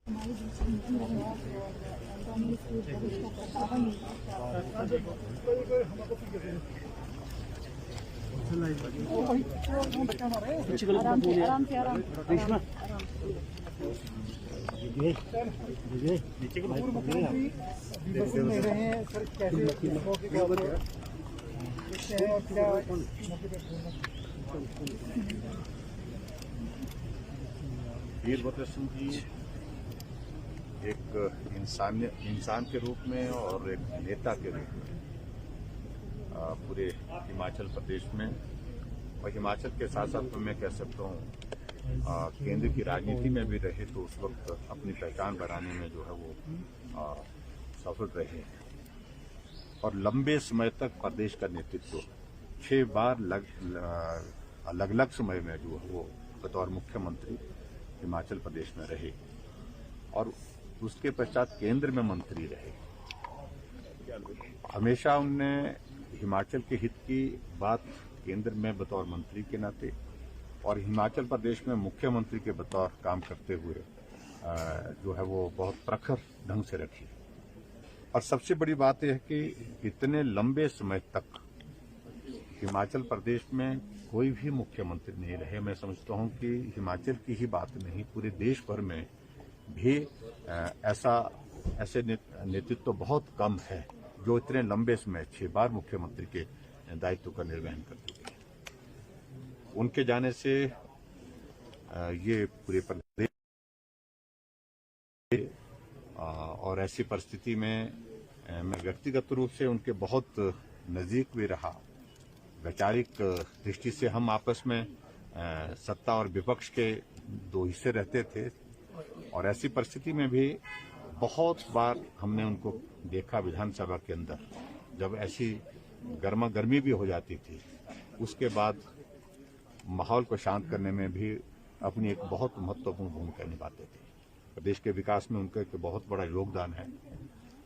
हमारी दूसरी मीटिंग रहेगा कांग्रेस के वरिष्ठ प्रतापन आराम से वीरभद्र सिंह जी एक इंसान के रूप में और एक नेता के रूप में पूरे हिमाचल प्रदेश में और हिमाचल के साथ साथ मैं कह सकता हूँ केंद्र की राजनीति में भी रहे तो उस वक्त अपनी पहचान बनाने में जो है वो सफल रहे और लंबे समय तक प्रदेश का नेतृत्व 6 बार अलग अलग समय में जो है वो बतौर मुख्यमंत्री हिमाचल प्रदेश में रहे और उसके पश्चात केंद्र में मंत्री रहे। हमेशा उनने हिमाचल के हित की बात केंद्र में बतौर मंत्री के नाते और हिमाचल प्रदेश में मुख्यमंत्री के बतौर काम करते हुए जो है वो बहुत प्रखर ढंग से रखी। और सबसे बड़ी बात यह है कि इतने लंबे समय तक हिमाचल प्रदेश में कोई भी मुख्यमंत्री नहीं रहे। मैं समझता हूं कि हिमाचल की ही बात नहीं पूरे देश भर में भी ऐसे नेतृत्व बहुत कम है जो इतने लंबे समय 6 बार मुख्यमंत्री के दायित्व का निर्वहन करते हैं। उनके जाने से ये पूरे प्रदेश और ऐसी परिस्थिति में मैं व्यक्तिगत रूप से उनके बहुत नजदीक भी रहा। वैचारिक दृष्टि से हम आपस में सत्ता और विपक्ष के 2 हिस्से रहते थे और ऐसी परिस्थिति में भी बहुत बार हमने उनको देखा विधानसभा के अंदर जब ऐसी गर्मा गर्मी भी हो जाती थी उसके बाद माहौल को शांत करने में भी अपनी एक बहुत महत्वपूर्ण भूमिका निभाते थे। प्रदेश के विकास में उनका एक बहुत बड़ा योगदान है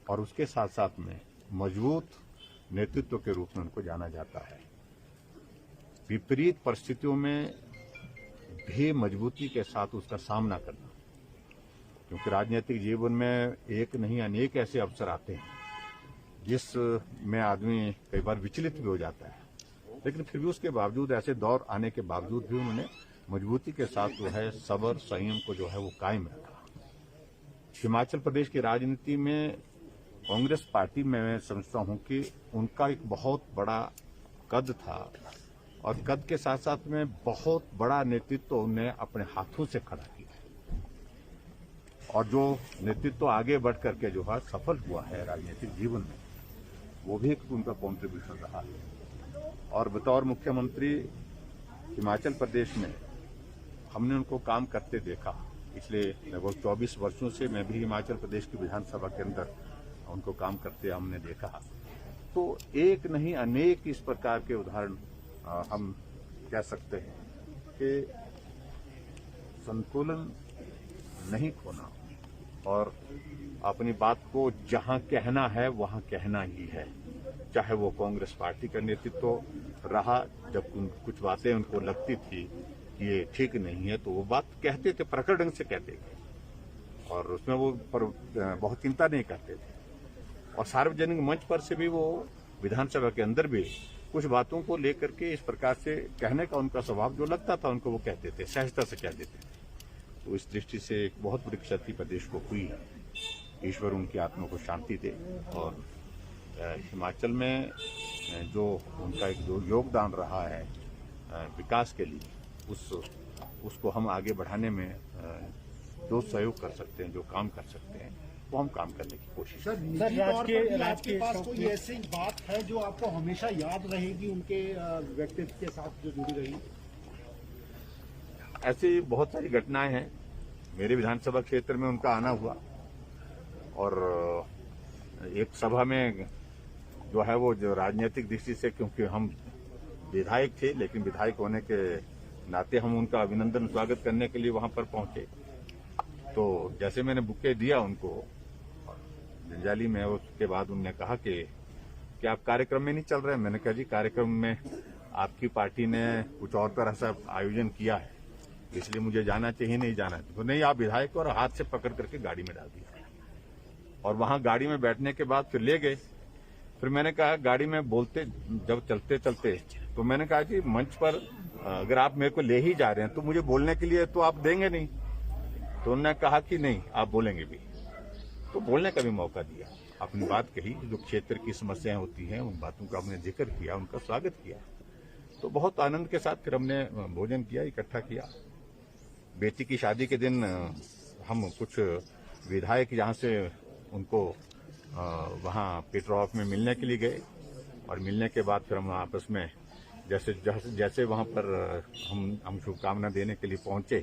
और उसके साथ साथ में मजबूत नेतृत्व के रूप में उनको जाना जाता है। विपरीत परिस्थितियों में भी मजबूती के साथ उसका सामना करना, क्योंकि राजनीतिक जीवन में एक नहीं अनेक ऐसे अवसर आते हैं जिसमें आदमी कई बार विचलित भी हो जाता है, लेकिन फिर भी उसके बावजूद ऐसे दौर आने के बावजूद भी उन्होंने मजबूती के साथ जो है सब्र संयम को जो है वो कायम रखा। हिमाचल प्रदेश की राजनीति में कांग्रेस पार्टी में मैं समझता हूं कि उनका एक बहुत बड़ा कद था और कद के साथ साथ में बहुत बड़ा नेतृत्व उन्हें अपने हाथों से खड़ा किया और जो नेतृत्व आगे बढ़ करके जो है सफल हुआ है राजनीतिक जीवन में वो भी एक उनका कॉन्ट्रीब्यूशन रहा है। और बतौर मुख्यमंत्री हिमाचल प्रदेश में हमने उनको काम करते देखा। पिछले लगभग 24 वर्षों से मैं भी हिमाचल प्रदेश की विधानसभा के अंदर उनको काम करते हमने देखा। तो एक नहीं अनेक इस प्रकार के उदाहरण हम कह सकते हैं कि संतुलन नहीं खोना और अपनी बात को जहां कहना है वहां कहना ही है। चाहे वो कांग्रेस पार्टी का नेतृत्व रहा, जब कुछ बातें उनको लगती थी कि ये ठीक नहीं है तो वो बात कहते थे, प्रखर ढंग से कहते थे और उसमें वो बहुत चिंता नहीं करते थे। और सार्वजनिक मंच पर से भी वो विधानसभा के अंदर भी कुछ बातों को लेकर के इस प्रकार से कहने का उनका स्वभाव जो लगता था उनको वो कहते थे, सहजता से कह देते थे। तो इस दृष्टि से एक बहुत बड़ी क्षति प्रदेश को हुई। ईश्वर उनकी आत्मा को शांति दे और हिमाचल में जो उनका एक जो योगदान रहा है विकास के लिए उसको हम आगे बढ़ाने में जो सहयोग कर सकते हैं, जो काम कर सकते हैं वो हम काम करने की कोशिश करें। सर, आपके पास कोई ऐसी बात है जो आपको हमेशा याद रहेगी उनके व्यक्तित्व के साथ जो जुड़ी रही? ऐसी बहुत सारी घटनाएं हैं। मेरे विधानसभा क्षेत्र में उनका आना हुआ और एक सभा में जो है वो जो राजनीतिक दृष्टि से, क्योंकि हम विधायक थे लेकिन विधायक होने के नाते हम उनका अभिनंदन स्वागत करने के लिए वहां पर पहुंचे। तो जैसे मैंने बुके दिया उनको जंजाली में, उसके बाद उन्होंने कहा कि आप कार्यक्रम में नहीं चल रहे हैं। मैंने कहा जी कार्यक्रम में आपकी पार्टी ने कुछ और तरह से आयोजन किया है इसलिए मुझे जाना चाहिए नहीं जाना चाहिए। तो नहीं, आप विधायक, और हाथ से पकड़ करके गाड़ी में डाल दिया। और वहां गाड़ी में बैठने के बाद फिर ले गए। फिर मैंने कहा, गाड़ी में बोलते जब चलते चलते, तो मैंने कहा कि मंच पर अगर आप मेरे को ले ही जा रहे हैं तो मुझे बोलने के लिए तो आप देंगे नहीं। तो उन्होंने कहा कि नहीं, आप बोलेंगे भी। तो बोलने का भी मौका दिया, अपनी बात कही, जो क्षेत्र की समस्याएं होती हैं उन बातों का हमने जिक्र किया, उनका स्वागत किया। तो बहुत आनंद के साथ फिर हमने भोजन किया, इकट्ठा किया। बेटी की शादी के दिन हम कुछ विधायक यहाँ से उनको वहाँ पेट्रोल में मिलने के लिए गए, और मिलने के बाद फिर हम आपस में जैसे वहाँ पर हम शुभकामना देने के लिए पहुंचे,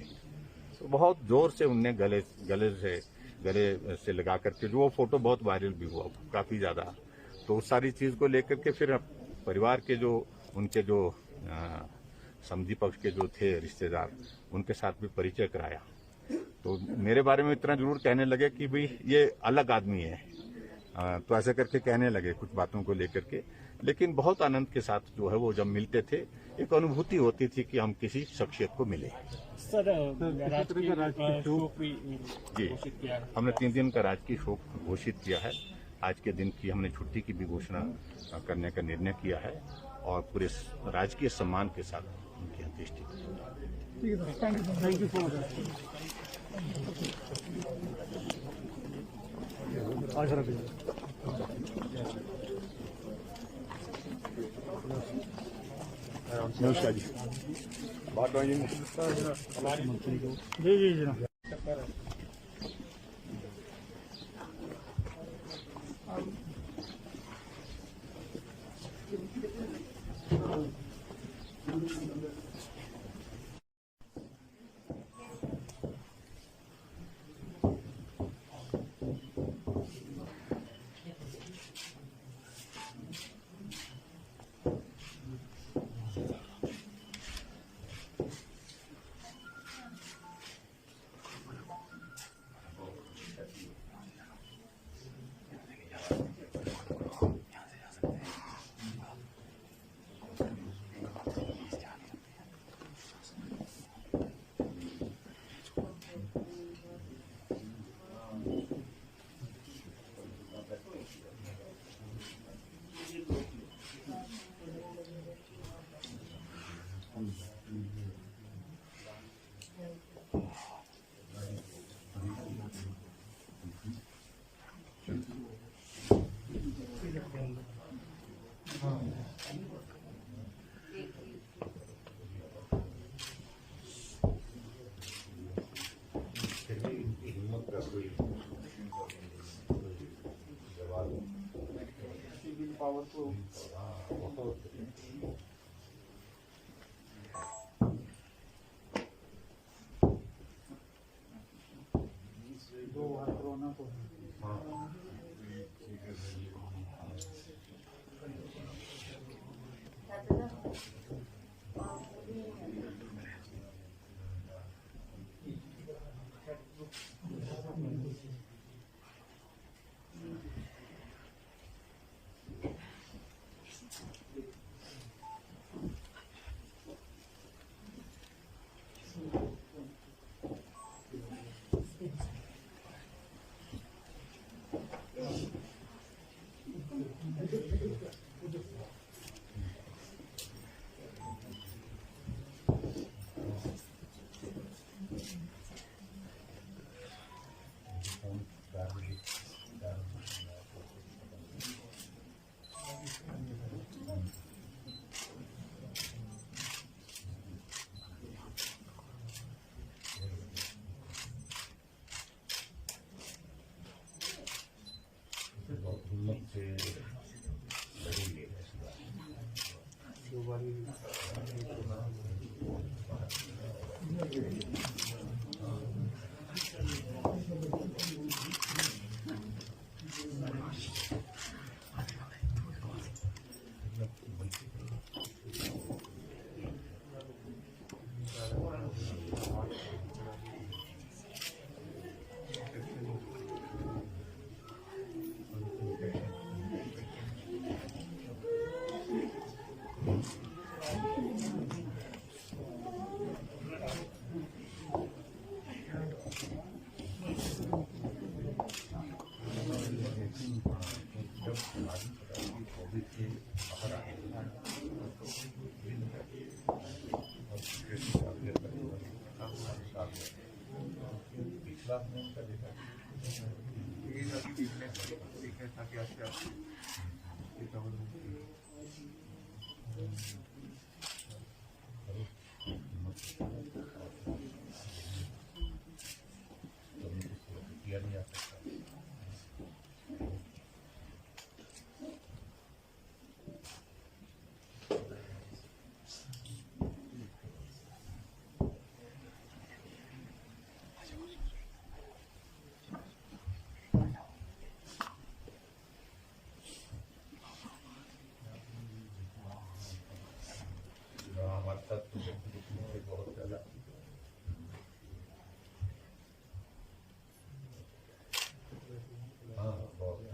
तो बहुत जोर से उनने गले से लगा करके, जो वो फोटो बहुत वायरल भी हुआ काफी ज्यादा। तो उस सारी चीज को लेकर के फिर परिवार के जो उनके जो समधी पक्ष के जो थे रिश्तेदार, उनके साथ भी परिचय कराया। तो मेरे बारे में इतना जरूर कहने लगे कि भाई ये अलग आदमी है, तो ऐसे करके कहने लगे कुछ बातों को लेकर के। लेकिन बहुत आनंद के साथ जो है वो जब मिलते थे, एक अनुभूति होती थी कि हम किसी शख्सियत को मिले। सर, शोक भी जी, घोषित किया है। हमने 3 दिन का राजकीय शोक घोषित किया है। आज के दिन की हमने छुट्टी की भी घोषणा करने का निर्णय किया है, और पूरे राजकीय सम्मान के साथ उनकी अंत्येष्टि की। ठीक है sir, thank you so much. नमस्कार जी, बात जी जी जनाब। हमारे साथ तो बहुत ज्यादा हाँ बहुत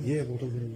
ये फोटो